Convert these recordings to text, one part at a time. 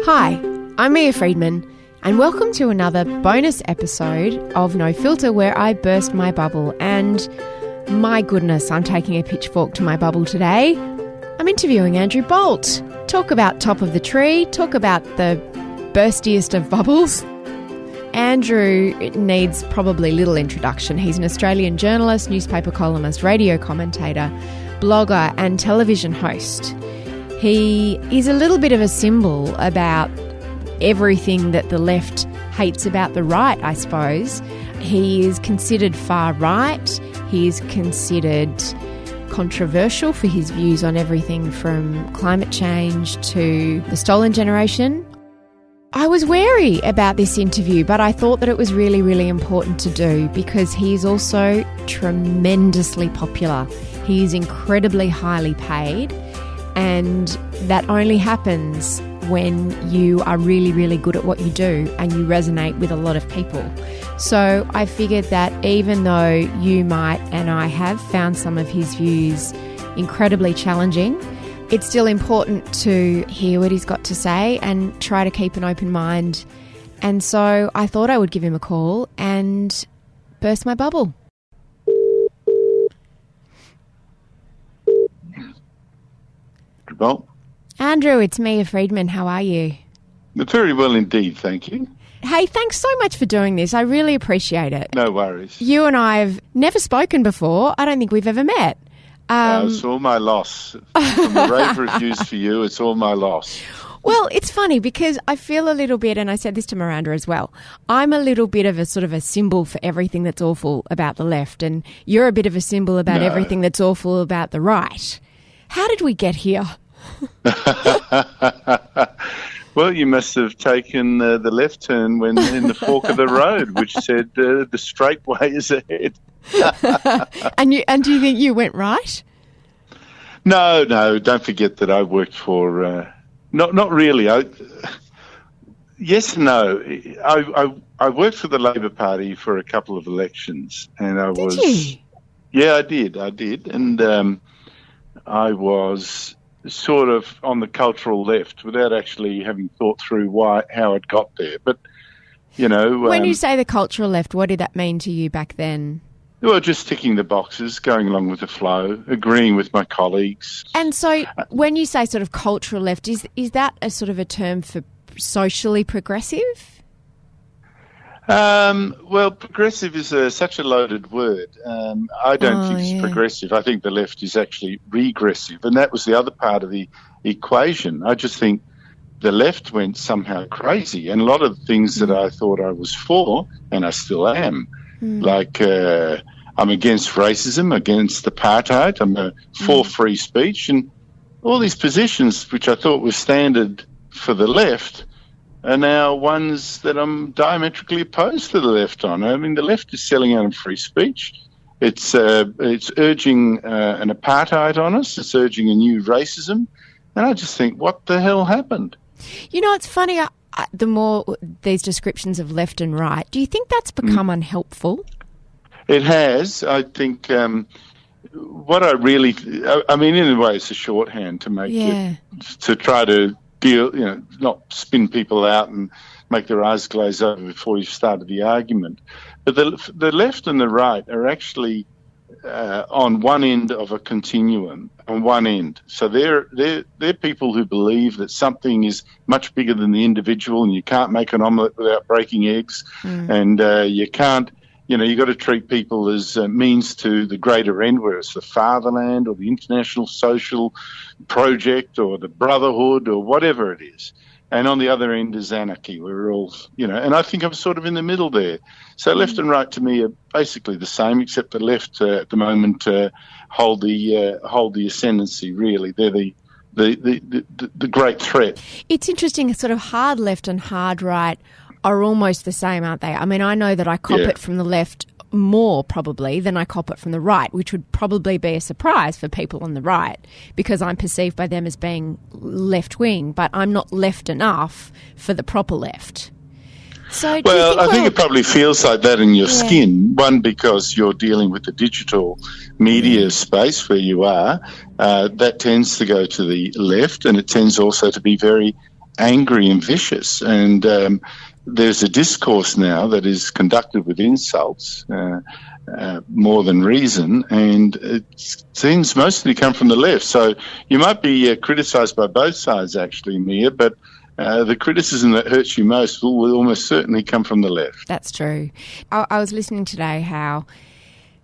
Hi, I'm Mia Freedman, and welcome to another bonus episode of No Filter where I burst my bubble. And my goodness, I'm taking a pitchfork to my bubble today. I'm interviewing Andrew Bolt. Talk about top of the tree, talk about the burstiest of bubbles. Andrew needs probably little introduction. He's an Australian journalist, newspaper columnist, radio commentator, blogger and television host. He is a little bit of a symbol about everything that the left hates about the right, I suppose. He is considered far right. He is considered controversial for his views on everything from climate change to the stolen generation. I was wary about this interview, but I thought that it was really, really important to do because he is also tremendously popular. He is incredibly highly paid, and that only happens when you are really, really good at what you do and you resonate with a lot of people. So I figured that even though you might, and I have found some of his views incredibly challenging, it's still important to hear what he's got to say and try to keep an open mind. And so I thought I would give him a call and burst my bubble. Well, Andrew, it's Mia Freedman. How are you? very well indeed, thank you. Hey, thanks so much for doing this. I really appreciate it. No worries. You and I have never spoken before. I don't think we've ever met. It's all my loss. From the rave reviews for you, it's all my loss. Well, it's funny because I feel a little bit, and I said this to Miranda as well, I'm a little bit of a sort of a symbol for everything that's awful about the left, and you're a bit of a symbol about everything that's awful about the right. How did we get here? Well, you must have taken the left turn when in the fork of the road, which said the straight way is ahead. And do you think you went right? No, don't forget that I worked for... Not really. Yes and no. I worked for the Labor Party for a couple of elections, and Did you? Yeah, I did, and I was sort of on the cultural left without actually having thought through how it got there. But you know, when you say the cultural left, what did that mean to you back then? Well, just ticking the boxes, going along with the flow, agreeing with my colleagues. And so when you say sort of cultural left, is that a sort of a term for socially progressive? Well, progressive is such a loaded word. I don't think it's progressive. I think the left is actually regressive, and that was the other part of the equation. I just think the left went somehow crazy, and a lot of the things that I thought I was for, and I still am, like I'm against racism, against apartheid, I'm for free speech, and all these positions which I thought were standard for the left are now ones that I'm diametrically opposed to the left on. I mean, the left is selling out on free speech. It's urging an apartheid on us. It's urging a new racism. And I just think, what the hell happened? You know, it's funny, the more these descriptions of left and right, do you think that's become unhelpful? It has. I think what I really... I mean, in a way, it's a shorthand to make it, to try to deal, not spin people out and make their eyes glaze over before you've started the argument. But the left and the right are actually on one end of a continuum, on one end. So they're people who believe that something is much bigger than the individual, and you can't make an omelette without breaking eggs, and you can't, you've got to treat people as means to the greater end, whether it's the fatherland or the international social project or the brotherhood or whatever it is. And on the other end is anarchy. We're all, and I think I'm sort of in the middle there. So left and right to me are basically the same, except the left at the moment hold the ascendancy. Really, they're the great threat. It's interesting. Sort of hard left and hard right are almost the same, aren't they? I mean, I know that I cop it from the left more probably than I cop it from the right, which would probably be a surprise for people on the right because I'm perceived by them as being left-wing, but I'm not left enough for the proper left. So I think it probably feels like that in your skin. One, because you're dealing with the digital media space where you are. That tends to go to the left, and it tends also to be very angry and vicious. And there's a discourse now that is conducted with insults more than reason, and it seems mostly come from the left. So you might be criticised by both sides, actually, Mia, but the criticism that hurts you most will almost certainly come from the left. That's true. I was listening today how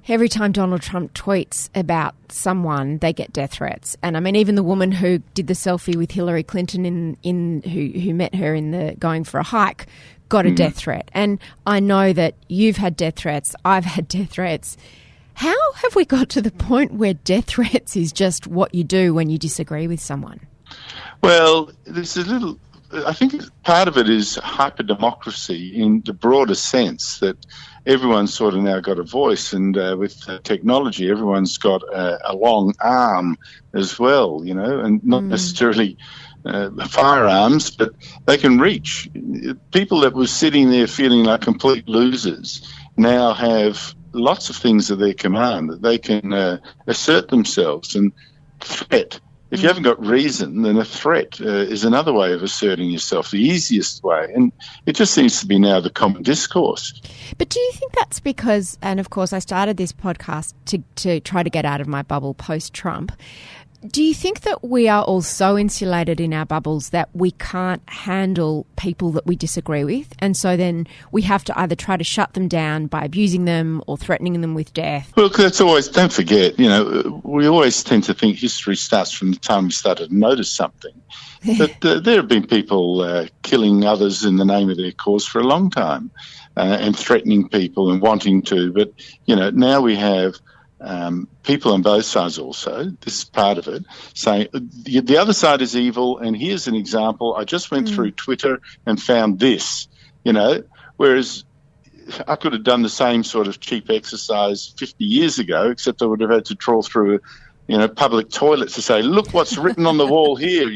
every time Donald Trump tweets about someone, they get death threats. And I mean, even the woman who did the selfie with Hillary Clinton who met her in the going for a hike got a death threat. And I know that you've had death threats. I've had death threats. How have we got to the point where death threats is just what you do when you disagree with someone? Well, there's a little... I think part of it is hyper-democracy in the broader sense that everyone's sort of now got a voice, and with technology, everyone's got a long arm as well, and not necessarily firearms, but they can reach. People that were sitting there feeling like complete losers now have lots of things at their command that they can assert themselves and threat. If you haven't got reason, then a threat is another way of asserting yourself, the easiest way. And it just seems to be now the common discourse. But do you think that's because, and of course I started this podcast to try to get out of my bubble post-Trump, do you think that we are all so insulated in our bubbles that we can't handle people that we disagree with? And so then we have to either try to shut them down by abusing them or threatening them with death? Well, that's always, don't forget, we always tend to think history starts from the time we started to notice something. But there have been people killing others in the name of their cause for a long time and threatening people and wanting to. But, now we have people on both sides also, this is part of it, saying the other side is evil, and here's an example. I just went through Twitter and found this, whereas I could have done the same sort of cheap exercise 50 years ago, except I would have had to trawl through public toilets to say, look what's written on the wall here,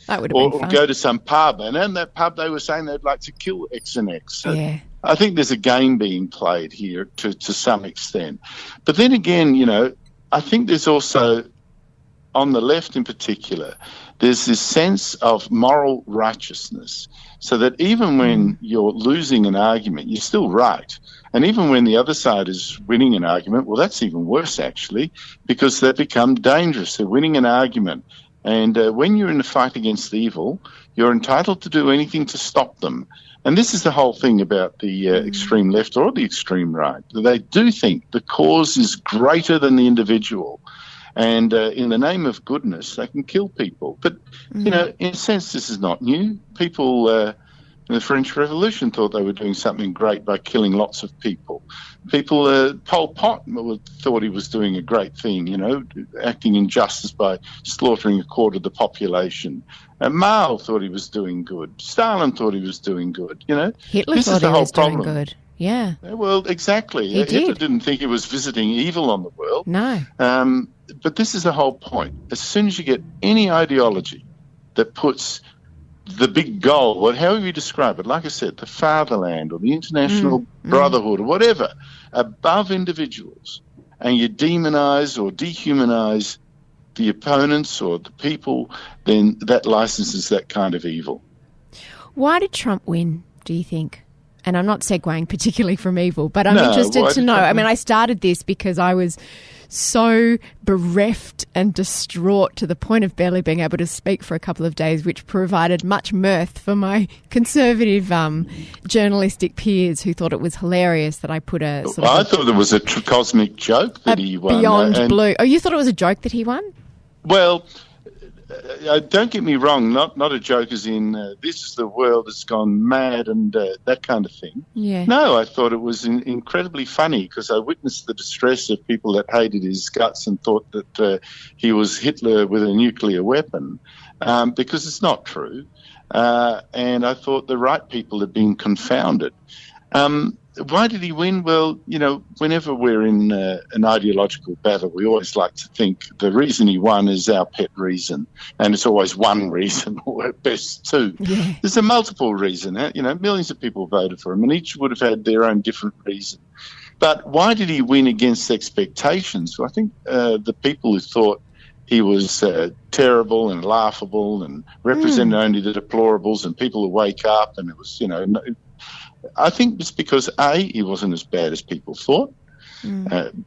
That would have been fun. Or go to some pub. And in that pub, they were saying they'd like to kill X and X. So yeah. I think there's a game being played here to some extent. But then again, I think there's also, on the left in particular, there's this sense of moral righteousness, so that even when you're losing an argument, you're still right. And even when the other side is winning an argument, well, that's even worse, actually, because they become dangerous. They're winning an argument. And when you're in a fight against evil, you're entitled to do anything to stop them. And this is the whole thing about the extreme left or the extreme right. They do think the cause is greater than the individual. And in the name of goodness, they can kill people. But, in a sense, this is not new. People in the French Revolution thought they were doing something great by killing lots of people. People, Pol Pot thought he was doing a great thing, acting in justice by slaughtering a quarter of the population. Mao thought he was doing good. Stalin thought he was doing good, Hitler this thought is the he whole was problem. doing good. Yeah. Well, exactly. Hitler didn't think he was visiting evil on the world. No. But this is the whole point. As soon as you get any ideology that puts the big goal, however you describe it, like I said, the fatherland or the international brotherhood or whatever, above individuals, and you demonize or dehumanize the opponents or the people, then that licenses that kind of evil. Why did Trump win, do you think? And I'm not segueing particularly from evil, but I'm interested to know. I mean, I started this because I was so bereft and distraught to the point of barely being able to speak for a couple of days, which provided much mirth for my conservative journalistic peers who thought it was hilarious that I put a sort of... I thought it was a cosmic joke that he won. Beyond blue. Oh, you thought it was a joke that he won? Well, don't get me wrong, not a joke as in this is the world that's gone mad and that kind of thing. Yeah. No, I thought it was incredibly funny because I witnessed the distress of people that hated his guts and thought that he was Hitler with a nuclear weapon, because it's not true. And I thought the right people had been confounded. Why did he win? Well, whenever we're in an ideological battle, we always like to think the reason he won is our pet reason. And it's always one reason, or at best two. Yeah. There's a multiple reason. Millions of people voted for him, and each would have had their own different reason. But why did he win against expectations? Well, I think the people who thought he was terrible and laughable and represented only the deplorables, and people would wake up and it was, I think it's because A, he wasn't as bad as people thought.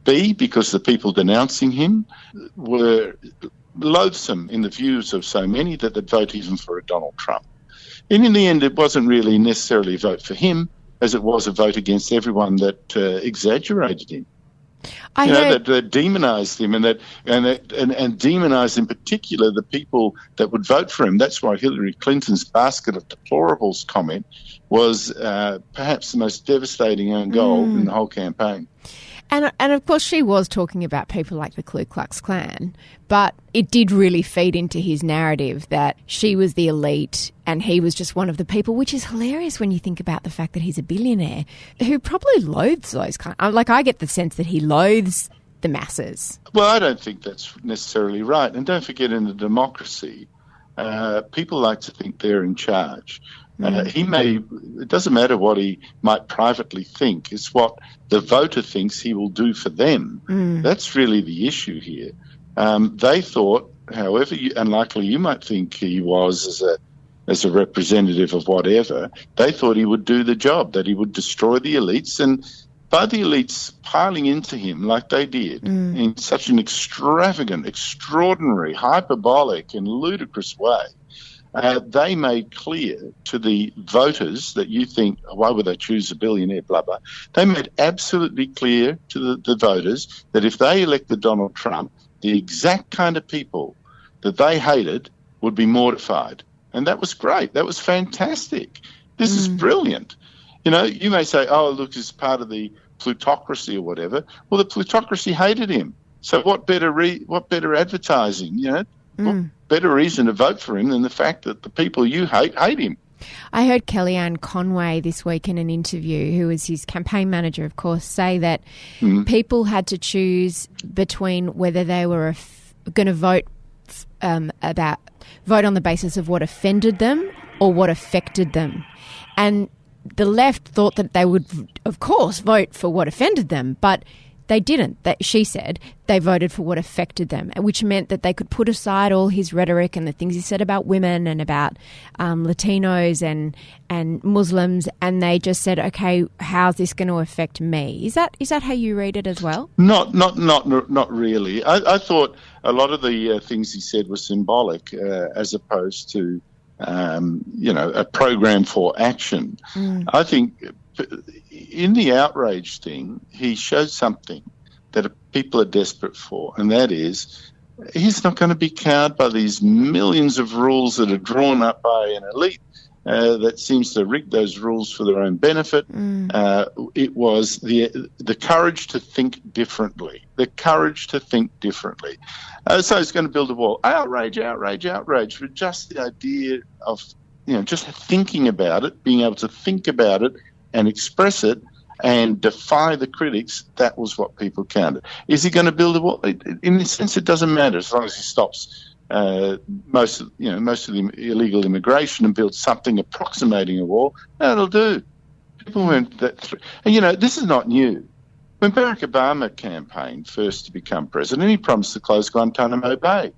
B, because the people denouncing him were loathsome in the views of so many that they'd vote even for a Donald Trump. And in the end, it wasn't really necessarily a vote for him as it was a vote against everyone that exaggerated him. That demonised him and demonised in particular the people that would vote for him. That's why Hillary Clinton's basket of deplorables comment was perhaps the most devastating own goal in the whole campaign. And of course she was talking about people like the Ku Klux Klan, but it did really feed into his narrative that she was the elite and he was just one of the people, which is hilarious when you think about the fact that he's a billionaire who probably loathes those I get the sense that he loathes the masses. Well, I don't think that's necessarily right. And don't forget, in a democracy, people like to think they're in charge. It doesn't matter what he might privately think, it's what the voter thinks he will do for them. That's really the issue here. They thought, however unlikely you might think he was as a representative of whatever, they thought he would do the job, that he would destroy the elites. And by the elites piling into him like they did in such an extravagant, extraordinary, hyperbolic and ludicrous way, they made clear to the voters that you think, why would they choose a billionaire, blah, blah. They made absolutely clear to the voters that if they elected Donald Trump, the exact kind of people that they hated would be mortified. And that was great. That was fantastic. This is brilliant. You may say, oh, look, it's part of the plutocracy or whatever. Well, the plutocracy hated him. So what better advertising, What better reason to vote for him than the fact that the people you hate him? I heard Kellyanne Conway this week in an interview, who was his campaign manager, of course, say that people had to choose between whether they were going to vote on the basis of what offended them or what affected them. And the left thought that they would, of course, vote for what offended them, but they didn't. She said they voted for what affected them, which meant that they could put aside all his rhetoric and the things he said about women and about Latinos and Muslims, and they just said, okay, how's this going to affect me? Is that how you read it as well? Not really. I thought a lot of the things he said were symbolic as opposed to a program for action. I think in the outrage thing, he showed something that people are desperate for, and that is he's not going to be cowed by these millions of rules that are drawn up by an elite that seems to rig those rules for their own benefit. It was the courage to think differently. The courage to think differently. So he's going to build a wall. Outrage, outrage, outrage. For just the idea of just thinking about it, being able to think about it and express it and defy the critics, that was what people counted. Is he going to build a wall? In a sense, it doesn't matter as long as he stops most of the illegal immigration and builds something approximating a wall. That'll do. People weren't that. And this is not new. When Barack Obama campaigned first to become president, he promised to close Guantanamo Bay.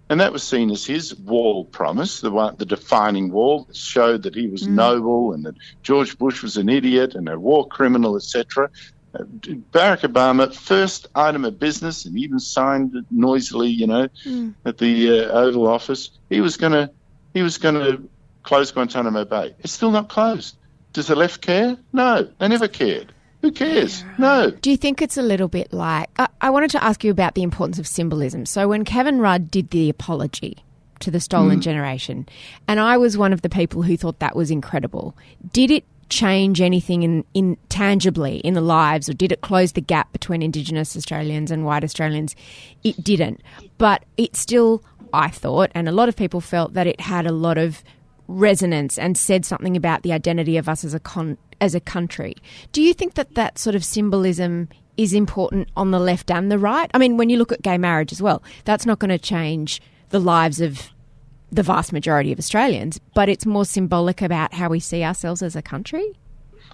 And that was seen as his wall promise, the defining wall that showed that he was noble and that George Bush was an idiot and a war criminal, etc. Barack Obama, first item of business, and even signed it noisily, at the Oval Office. He was going to close Guantanamo Bay. It's still not closed. Does the left care? No, they never cared. Who cares? No. Do you think it's a little bit like... I wanted to ask you about the importance of symbolism. So when Kevin Rudd did the apology to the Stolen Generation, and I was one of the people who thought that was incredible, did it change anything in tangibly in the lives, or did it close the gap between Indigenous Australians and white Australians? It didn't. But it still, I thought, and a lot of people felt, that it had a lot of resonance and said something about the identity of us as a country. Do you think that sort of symbolism is important on the left and the right? I mean, when you look at gay marriage as well, that's not going to change the lives of the vast majority of Australians, but it's more symbolic about how we see ourselves as a country?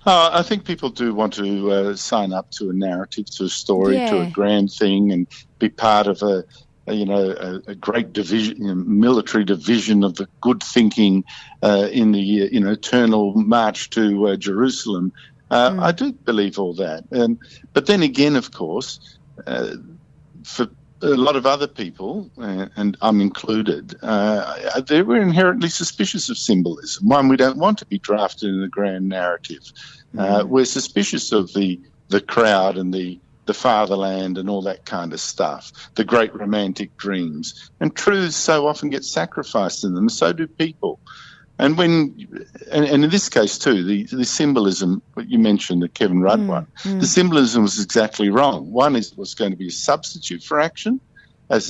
I think people do want to sign up to a narrative, to a story, to a grand thing, and be part of a great division, military division of the good thinking in the eternal march to Jerusalem. I do believe all that. But then again, of course, for a lot of other people, and I'm included, they were inherently suspicious of symbolism. One, we don't want to be drafted in the grand narrative. We're suspicious of the crowd and the fatherland and all that kind of stuff, the great romantic dreams. And truths so often get sacrificed in them, and so do people. And in this case too, the symbolism, what you mentioned, the Kevin Rudd one, the symbolism was exactly wrong. One is it was going to be a substitute for action, and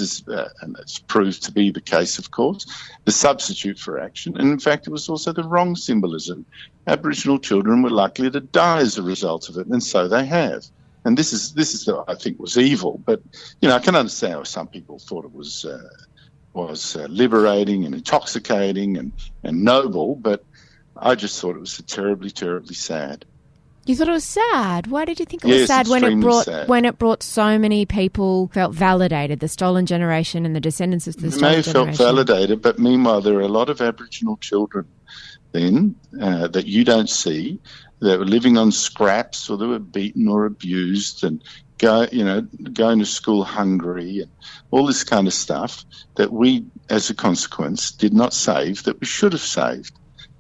that's proved to be the case, of course, the substitute for action. And in fact, it was also the wrong symbolism. Aboriginal children were likely to die as a result of it, and so they have. And this is I think was evil. But I can understand how some people thought it was liberating and intoxicating and noble, but I just thought it was terribly, terribly sad. You thought it was sad? Why did you think it was sad when it brought so many people felt validated, the stolen generation and the descendants of the stolen generation? They may have felt validated, but meanwhile there are a lot of Aboriginal children then that you don't see that were living on scraps, or they were beaten or abused and going to school hungry and all this kind of stuff that we, as a consequence, did not save, that we should have saved.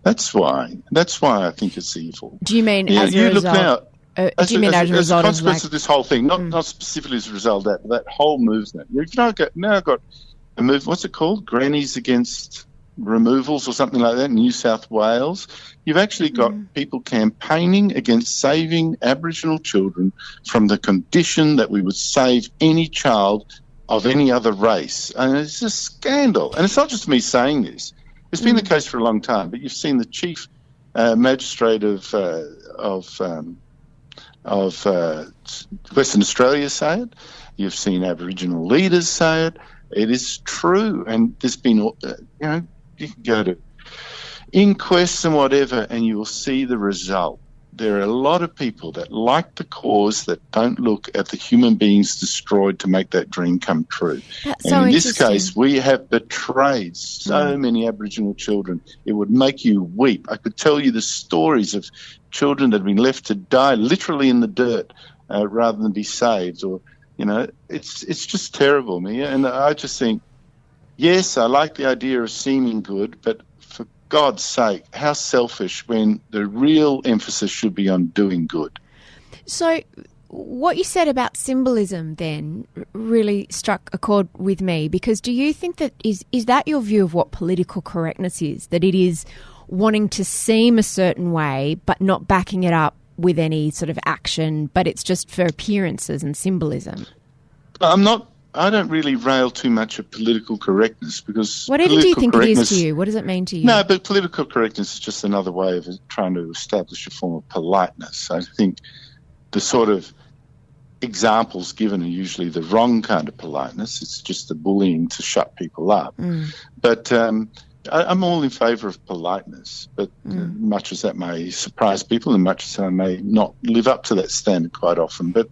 That's why I think it's evil. Do you mean as a result? As a consequence of this whole thing, not specifically as a result of that whole movement. You've now got a move. What's it called? Grannies Against Removals or something like that in New South Wales. You've actually got people campaigning against saving Aboriginal children from the condition that we would save any child of any other race. And it's a scandal. And it's not just me saying this. It's been the case for a long time. But you've seen the chief magistrate of Western Australia say it. You've seen Aboriginal leaders say it. It is true. And there's been, you can go to inquests and whatever, and you will see the result. There are a lot of people that like the cause that don't look at the human beings destroyed to make that dream come true. And in this case, we have betrayed so many Aboriginal children. It would make you weep. I could tell you the stories of children that have been left to die literally in the dirt rather than be saved. Or, it's just terrible, Mia. And I just think, yes, I like the idea of seeming good, but for God's sake, how selfish when the real emphasis should be on doing good. So what you said about symbolism then really struck a chord with me, because do you think that is that your view of what political correctness is, that it is wanting to seem a certain way but not backing it up with any sort of action, but it's just for appearances and symbolism? I don't really rail too much at political correctness, because whatever do you think it is to you? What does it mean to you? No, but political correctness is just another way of trying to establish a form of politeness. I think the sort of examples given are usually the wrong kind of politeness. It's just the bullying to shut people up. But I'm all in favour of politeness, but much as that may surprise people and much as I may not live up to that standard quite often. But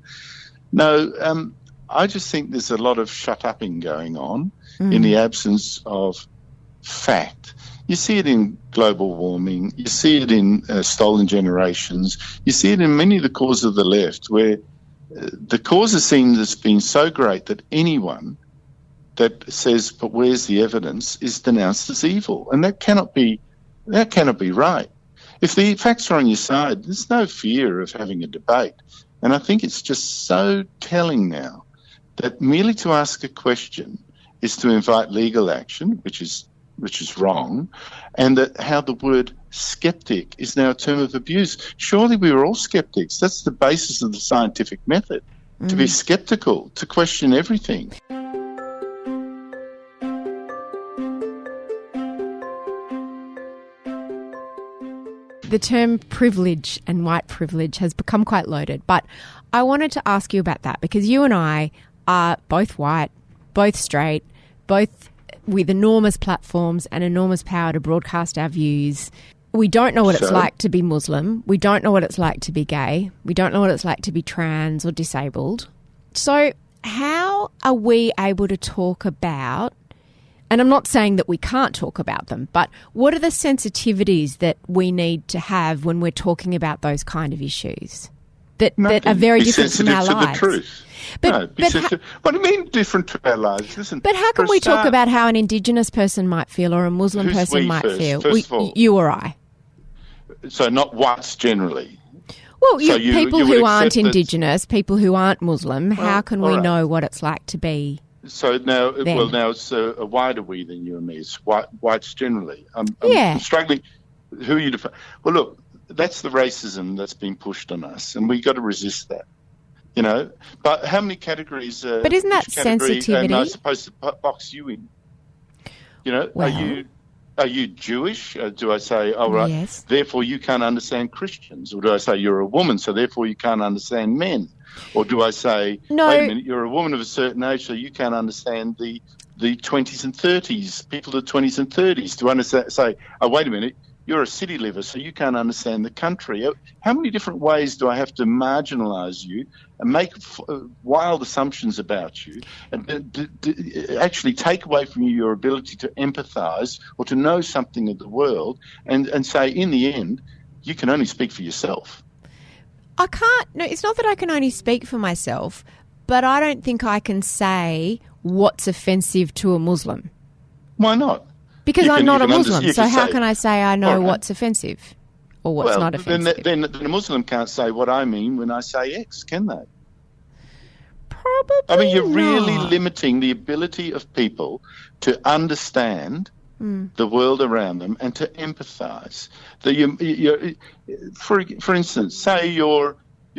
no, I just think there's a lot of shut-upping going on in the absence of fact. You see it in global warming. You see it in stolen generations. You see it in many of the causes of the left, where the cause is seen as being so great that anyone that says, but where's the evidence, is denounced as evil. And that cannot be right. If the facts are on your side, there's no fear of having a debate. And I think it's just so telling now that merely to ask a question is to invite legal action, which is wrong, and that how the word skeptic is now a term of abuse. Surely we were all skeptics. That's the basis of the scientific method, to be skeptical, to question everything. The term privilege and white privilege has become quite loaded, but I wanted to ask you about that, because you and I are both white, both straight, both with enormous platforms and enormous power to broadcast our views. We don't know what it's like to be Muslim. We don't know what it's like to be gay. We don't know what it's like to be trans or disabled. So how are we able to talk about, and I'm not saying that we can't talk about them, but what are the sensitivities that we need to have when we're talking about those kind of issues that are very different from our lives? Be sensitive to the truth. What do you mean different to our lives? Listen, but how can we talk about how an Indigenous person might feel or a Muslim person might feel? First of all, you or I. So not whites generally. Well, people who aren't Indigenous, people who aren't Muslim, how can we know what it's like to be? So now, now it's a wider we than you and me. It's whites generally. I'm struggling. Who are you define? Well, look, that's the racism that's been pushed on us, and we've got to resist that. You know, but how many categories? But isn't that sensitivity? Am I supposed to box you in? You know, are you Jewish? Do I say, oh, right, yes, therefore you can't understand Christians? Or do I say you're a woman, so therefore you can't understand men? Or do I say, no, wait a minute, you're a woman of a certain age, so you can't understand the 20s and 30s, people of the 20s and 30s? Do I say, oh, wait a minute, you're a city liver, so you can't understand the country? How many different ways do I have to marginalise you and make wild assumptions about you and actually take away from you your ability to empathise or to know something of the world and say, in the end, you can only speak for yourself? I can't. No, it's not that I can only speak for myself, but I don't think I can say what's offensive to a Muslim. Why not? Because I'm not a Muslim, so how can I say I know what's offensive or what's not offensive? Then a Muslim can't say what I mean when I say X, can they? Probably I mean, you're not. really limiting the ability of people to understand the world around them and to empathise. For instance, say you're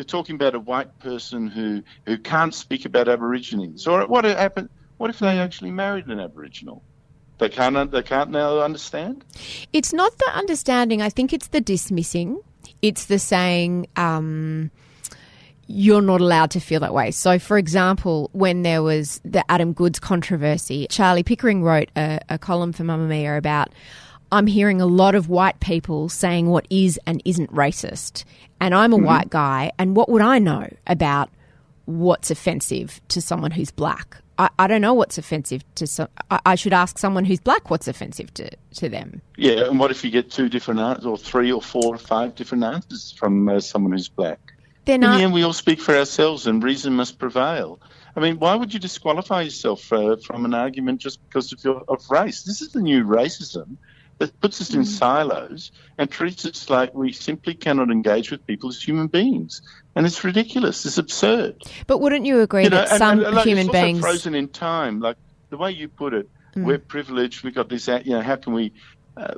talking about a white person who can't speak about Aborigines, or what if they actually married an Aboriginal? They can't now understand? It's not the understanding. I think it's the dismissing. It's the saying, you're not allowed to feel that way. So, for example, when there was the Adam Goodes controversy, Charlie Pickering wrote a column for Mamma Mia about, I'm hearing a lot of white people saying what is and isn't racist. And I'm a white guy, and what would I know about what's offensive to someone who's black? I don't know what's offensive to I should ask someone who's black what's offensive to them. Yeah, and what if you get 2 different answers, or 3 or 4 or 5 different answers from someone who's black? In the end, we all speak for ourselves, and reason must prevail. I mean, why would you disqualify yourself from an argument just because of race? This is the new racism that puts us in silos and treats us like we simply cannot engage with people as human beings. And it's ridiculous. It's absurd. But wouldn't you agree that some human beings... It's also frozen in time. Like the way you put it, we're privileged, we've got this, how can we...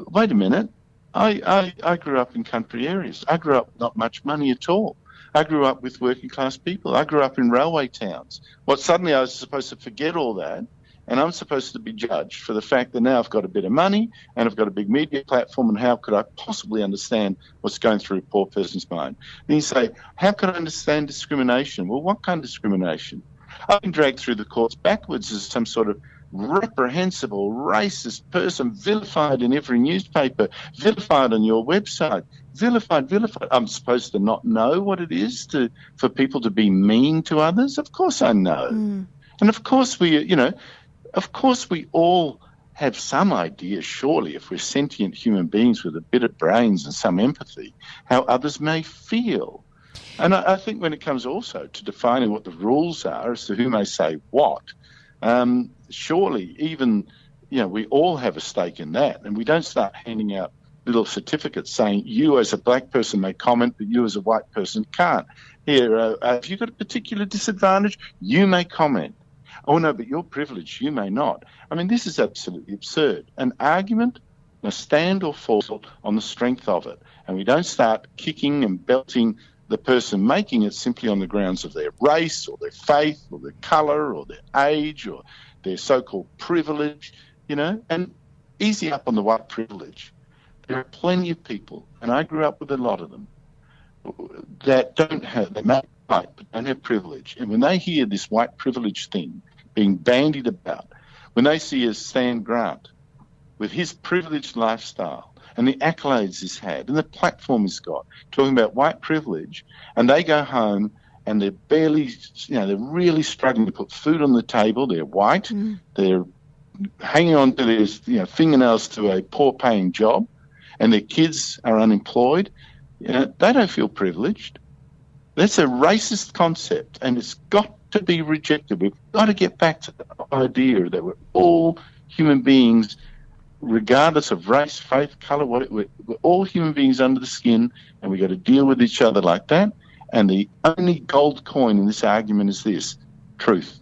wait a minute. I grew up in country areas. I grew up with not much money at all. I grew up with working class people. I grew up in railway towns. Suddenly I was supposed to forget all that, and I'm supposed to be judged for the fact that now I've got a bit of money and I've got a big media platform, and how could I possibly understand what's going through a poor person's mind? Then you say, how can I understand discrimination? Well, what kind of discrimination? I've been dragged through the courts backwards as some sort of reprehensible, racist person, vilified in every newspaper, vilified on your website, vilified. I'm supposed to not know what it is for people to be mean to others? Of course I know. And of course we all have some idea, surely, if we're sentient human beings with a bit of brains and some empathy, how others may feel. And I think when it comes also to defining what the rules are as to who may say what, surely even, we all have a stake in that, and we don't start handing out little certificates saying you as a black person may comment, but you as a white person can't. Here, if you've got a particular disadvantage, you may comment. Oh, no, but you're privileged, you may not. I mean, this is absolutely absurd. An argument must stand or fall on the strength of it, and we don't start kicking and belting the person making it simply on the grounds of their race or their faith or their colour or their age or their so-called privilege, and easy up on the white privilege. There are plenty of people, and I grew up with a lot of them, that they may be white but don't have privilege. And when they hear this white privilege thing being bandied about, when they see a Stan Grant with his privileged lifestyle and the accolades he's had and the platform he's got, talking about white privilege, and they go home and they're barely, they're really struggling to put food on the table. They're white. They're hanging on to their, fingernails to a poor-paying job, and their kids are unemployed. They don't feel privileged. That's a racist concept, and it's got to be rejected. We've got to get back to the idea that we're all human beings, regardless of race, faith, colour. We're all human beings under the skin, and we've got to deal with each other like that. And the only gold coin in this argument is this: truth.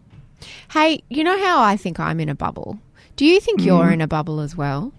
Hey, you know how I think I'm in a bubble? Do you think you're in a bubble as well?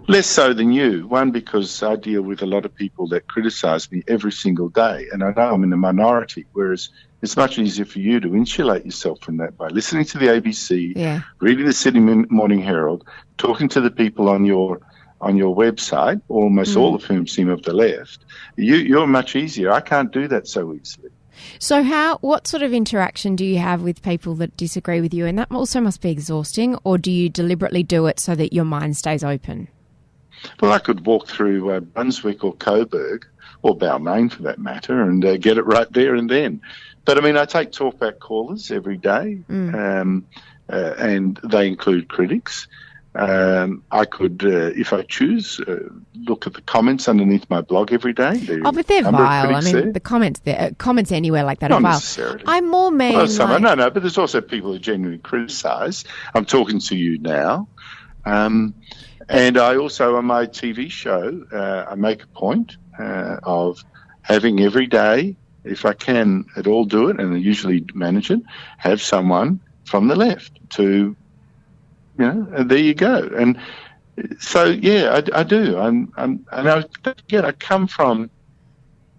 Less so than you. One, because I deal with a lot of people that criticise me every single day, and I know I'm in a minority, whereas it's much easier for you to insulate yourself from that by listening to the ABC, reading the Sydney Morning Herald, talking to the people on your website, almost all of whom seem of the left. You're much easier. I can't do that so easily. So what sort of interaction do you have with people that disagree with you? And that also must be exhausting, or do you deliberately do it so that your mind stays open? Well, I could walk through Brunswick or Coburg, or Balmain for that matter, and get it right there and then. But, I take talkback callers every day, and they include critics. I could, if I choose, look at the comments underneath my blog every day. But they're vile. The comments anywhere like that are vile. Not necessarily. I'm more mean. No, but there's also people who genuinely criticise. I'm talking to you now. And I also, on my TV show, I make a point of having every day, if I can at all do it, and I usually manage it, have someone from the left to, and there you go. And so, I do. I come from,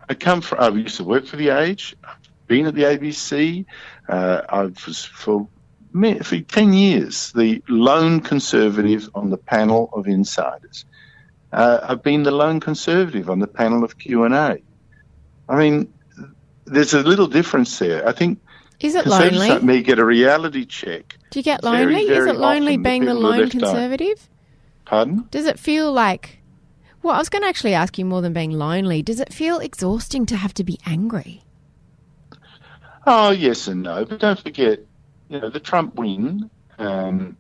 I used to work for The Age, I've been at the ABC, I was for 10 years the lone conservative on the panel of insiders. I've been the lone conservative on the panel of Q&A. There's a little difference there. I think is it lonely? Like me get a reality check. Do you get lonely? Very, very is it lonely often being the lone conservative? Pardon? Does it feel like... Well, I was going to actually ask you more than being lonely. Does it feel exhausting to have to be angry? Oh, yes and no. But don't forget, the Trump win, and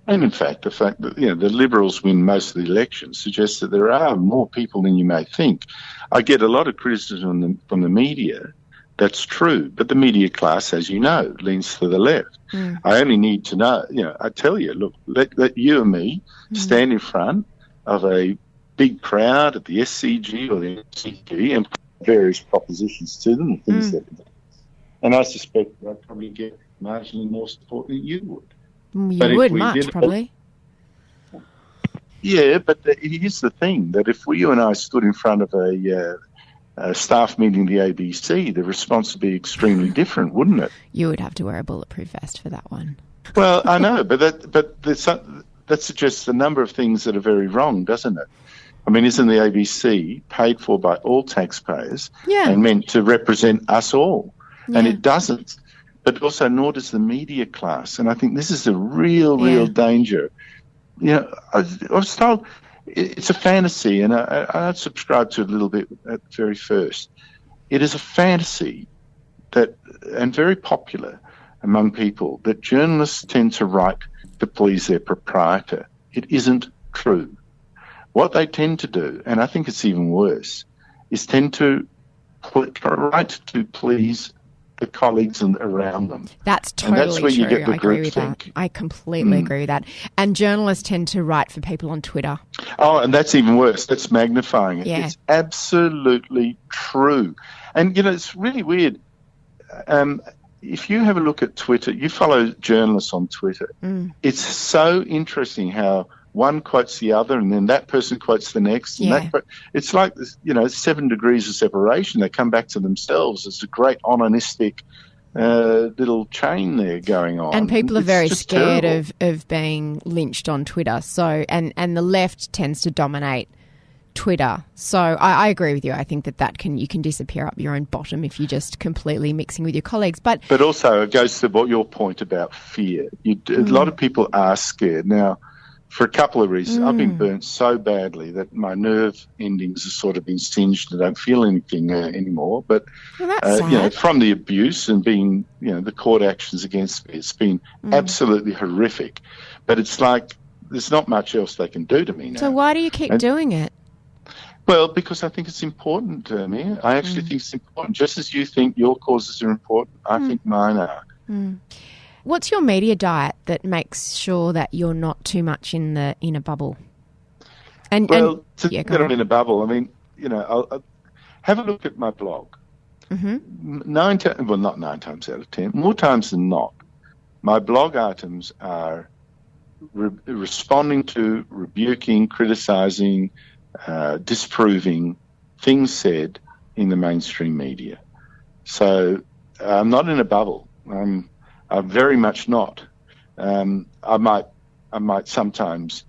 in fact, the fact that, the Liberals win most of the elections suggests that there are more people than you may think. I get a lot of criticism from the media. That's true. But the media class, as you know, leans to the left. I only need to know, I tell you, look, let you and me stand in front of a big crowd at the SCG or the MCG and put various propositions to them, things and I suspect I'd probably get marginally more support than you would. You would much, probably. Yeah, but here's the thing, that if you and I stood in front of a staff meeting the ABC, the response would be extremely different, wouldn't it? You would have to wear a bulletproof vest for that one. Well, I know, but that suggests a number of things that are very wrong, doesn't it? Isn't the ABC paid for by all taxpayers and meant to represent us all? Yeah. And it doesn't. But also nor does the media class. And I think this is a real danger. I was told it's a fantasy, and I subscribe to it a little bit at the very first. It is a fantasy and very popular among people, that journalists tend to write to please their proprietor. It isn't true. What they tend to do, and I think it's even worse, is tend to write to please the colleagues around them. That's totally and that's where true. You get the I agree with groupthink. that. I completely agree with that. And journalists tend to write for people on Twitter. Oh, and that's even worse. That's magnifying it. Yeah. It's absolutely true. And, it's really weird. If you have a look at Twitter, you follow journalists on Twitter. It's so interesting how one quotes the other, and then that person quotes the next. And it's like, 7 degrees of separation. They come back to themselves. It's a great onanistic little chain there going on. And people are very scared of being lynched on Twitter. So, and the left tends to dominate Twitter. So I agree with you. I think you can disappear up your own bottom if you're just completely mixing with your colleagues. But also it goes to your point about fear. A lot of people are scared. Now, for a couple of reasons. I've been burnt so badly that my nerve endings have sort of been singed. I don't feel anything anymore. But, from the abuse and being, the court actions against me, it's been absolutely horrific. But it's like there's not much else they can do to me now. So why do you keep doing it? Well, because I think it's important to me. I actually think it's important. Just as you think your causes are important, I think mine are. What's your media diet that makes sure that you're not too much in a bubble? To get in a bubble, I'll have a look at my blog. Not 9 times out of 10, more times than not, my blog items are responding to, rebuking, criticising, disproving things said in the mainstream media. So I'm not in a bubble. I'm very much not. I might sometimes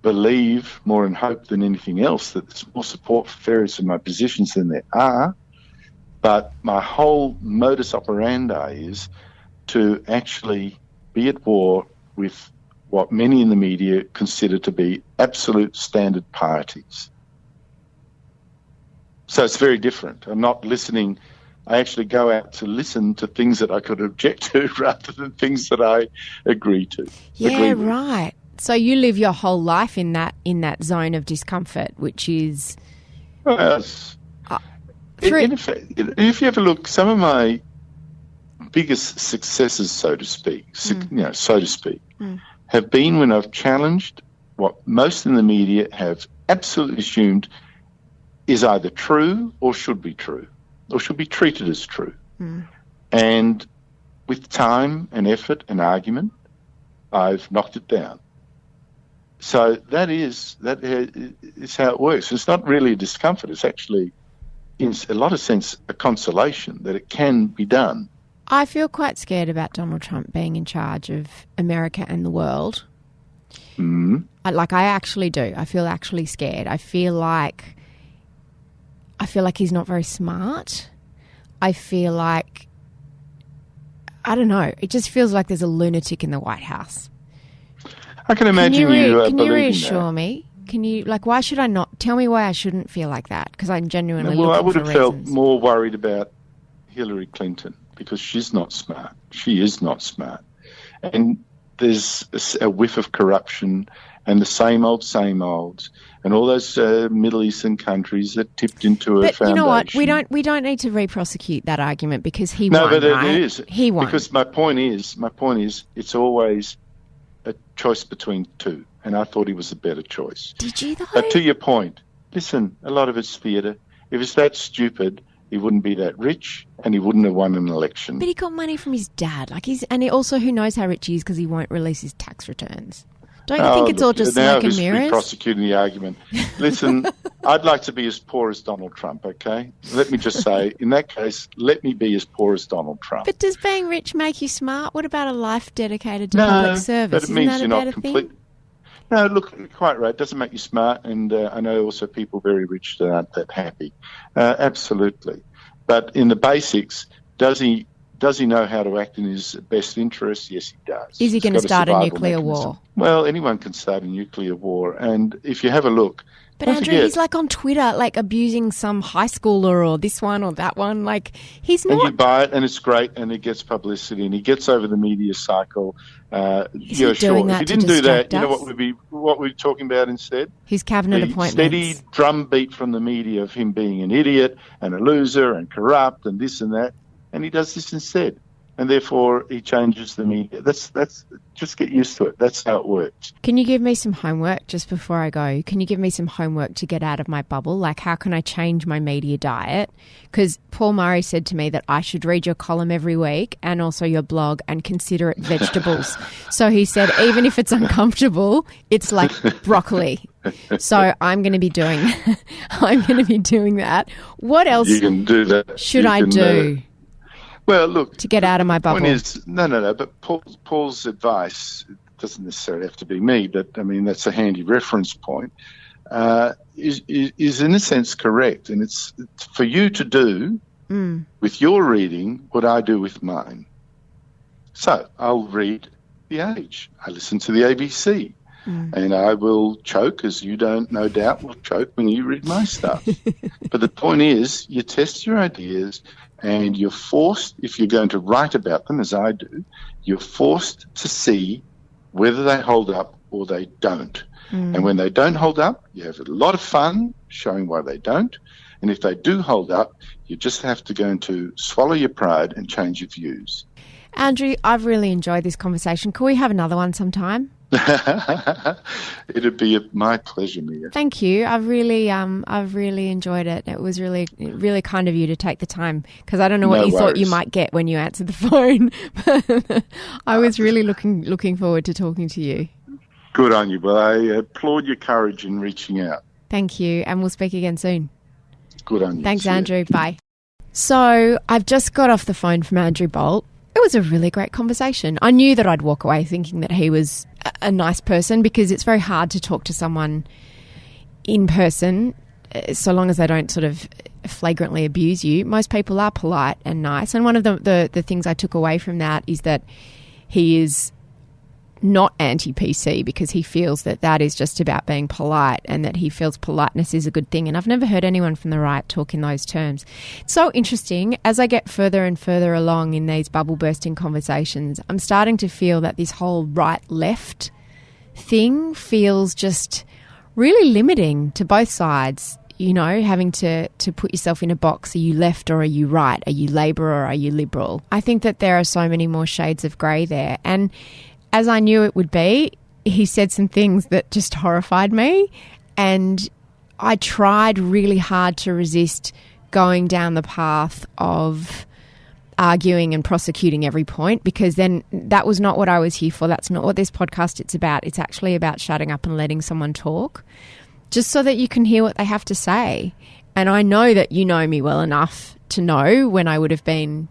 believe more in hope than anything else that there's more support for various of my positions than there are. But my whole modus operandi is to actually be at war with what many in the media consider to be absolute standard pieties. So it's very different. I'm not listening. I actually go out to listen to things that I could object to rather than things that I agree to. Yeah, right. So you live your whole life in that zone of discomfort, which is... Well, if you ever look, some of my biggest successes, so to speak, have been when I've challenged what most in the media have absolutely assumed is either true or should be true, or should be treated as true. And with time and effort and argument, I've knocked it down. So that is how it works. It's not really a discomfort. It's actually, in a lot of sense, a consolation that it can be done. I feel quite scared about Donald Trump being in charge of America and the world. I actually do. I feel actually scared. I feel like he's not very smart. I feel like, I don't know, it just feels like there's a lunatic in the White House. I can imagine Can you reassure me? Can you, why should I not? Tell me why I shouldn't feel like that, because I'm genuinely looking for reasons. I would have felt more worried about Hillary Clinton because she's not smart. She is not smart. And there's a whiff of corruption and the same old, and all those Middle Eastern countries that tipped into a foundation. But you know what? We don't need to re-prosecute that argument because he won, No, but right? it is. He won. Because my point is, it's always a choice between two, and I thought he was a better choice. Did you though? But to your point, listen, a lot of it's theatre. If it's that stupid, he wouldn't be that rich, and he wouldn't have won an election. But he got money from his dad. And he also, who knows how rich he is because he won't release his tax returns. Don't you think it's all just smoke and mirrors? Now prosecuting the argument. Listen, I'd like to be as poor as Donald Trump, okay? Let me just say, in that case, let me be as poor as Donald Trump. But does being rich make you smart? What about a life dedicated to public service? But it means you're not complete. No, look, quite right. It doesn't make you smart, and I know also people very rich that aren't that happy. Absolutely. But in the basics, does he know how to act in his best interest? Yes, he does. Is he going to start a nuclear war? Well, anyone can start a nuclear war. And if you have a look... But Andrew, he's on Twitter, abusing some high schooler or this one or that one. He's not... And you buy it, and it's great, and it gets publicity, and he gets over the media cycle. Is he doing that if he didn't do that, you know what we're talking about instead? His cabinet appointments. Steady drumbeat from the media of him being an idiot and a loser and corrupt and this and that. And he does this instead, and therefore he changes the media. That's just get used to it. That's how it works. Can you give me some homework just before I go? Can you give me some homework to get out of my bubble? How can I change my media diet? Because Paul Murray said to me that I should read your column every week and also your blog and consider it vegetables. So he said, even if it's uncomfortable, it's like broccoli. So I'm going to be doing that. What else you can do that. Should I do? Well, look, to get out of my bubble. Point is, no. But Paul's advice, it doesn't necessarily have to be me, but that's a handy reference point. Is in a sense correct, and it's for you to do with your reading what I do with mine. So I'll read The Age. I listen to the ABC. And I will choke, as you don't, no doubt, will choke when you read my stuff. But the point is, you test your ideas and you're forced, if you're going to write about them, as I do, you're forced to see whether they hold up or they don't. And when they don't hold up, you have a lot of fun showing why they don't. And if they do hold up, you just have to go into swallow your pride and change your views. Andrew, I've really enjoyed this conversation. Can we have another one sometime? It'd be my pleasure, Mia. Thank you. I've really enjoyed it. It was really, really kind of you to take the time, because I don't know what you thought you might get when you answered the phone. I was really looking forward to talking to you. Good on you. Well, I applaud your courage in reaching out. Thank you, and we'll speak again soon. Good on you. Thanks, Andrew. Bye. So I've just got off the phone from Andrew Bolt. It was a really great conversation. I knew that I'd walk away thinking that he was a nice person, because it's very hard to talk to someone in person so long as they don't sort of flagrantly abuse you. Most people are polite and nice. And one of the things I took away from that is that he is not anti-PC, because he feels that is just about being polite, and that he feels politeness is a good thing. And I've never heard anyone from the right talk in those terms. It's so interesting. As I get further and further along in these bubble bursting conversations, I'm starting to feel that this whole right-left thing feels just really limiting to both sides. You know, having to put yourself in a box. Are you left or are you right? Are you Labor or are you Liberal? I think that there are so many more shades of grey there. And as I knew it would be, he said some things that just horrified me, and I tried really hard to resist going down the path of arguing and prosecuting every point, because then that was not what I was here for. That's not what this podcast is about. It's actually about shutting up and letting someone talk, just so that you can hear what they have to say. And I know that you know me well enough to know when I would have been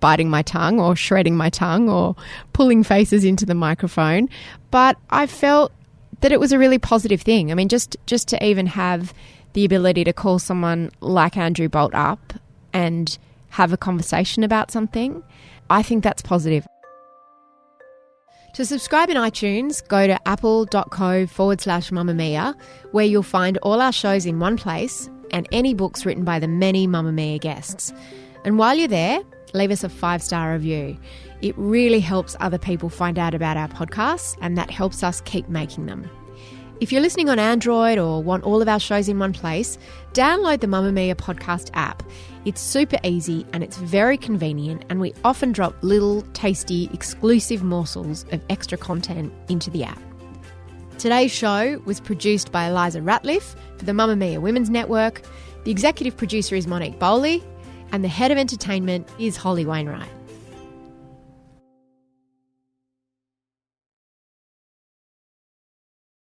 biting my tongue or shredding my tongue or pulling faces into the microphone. But I felt that it was a really positive thing. I mean, just to even have the ability to call someone like Andrew Bolt up and have a conversation about something, I think that's positive. To subscribe in iTunes, go to apple.co/Mamamia, where you'll find all our shows in one place and any books written by the many Mamamia guests. And while you're there, leave us a 5-star review. It really helps other people find out about our podcasts, and that helps us keep making them. If you're listening on Android or want all of our shows in one place, download the Mamamia podcast app. It's super easy and it's very convenient, and we often drop little, tasty, exclusive morsels of extra content into the app. Today's show was produced by Eliza Ratliff for the Mamamia Women's Network. The executive producer is Monique Bowley, and the head of entertainment is Holly Wainwright.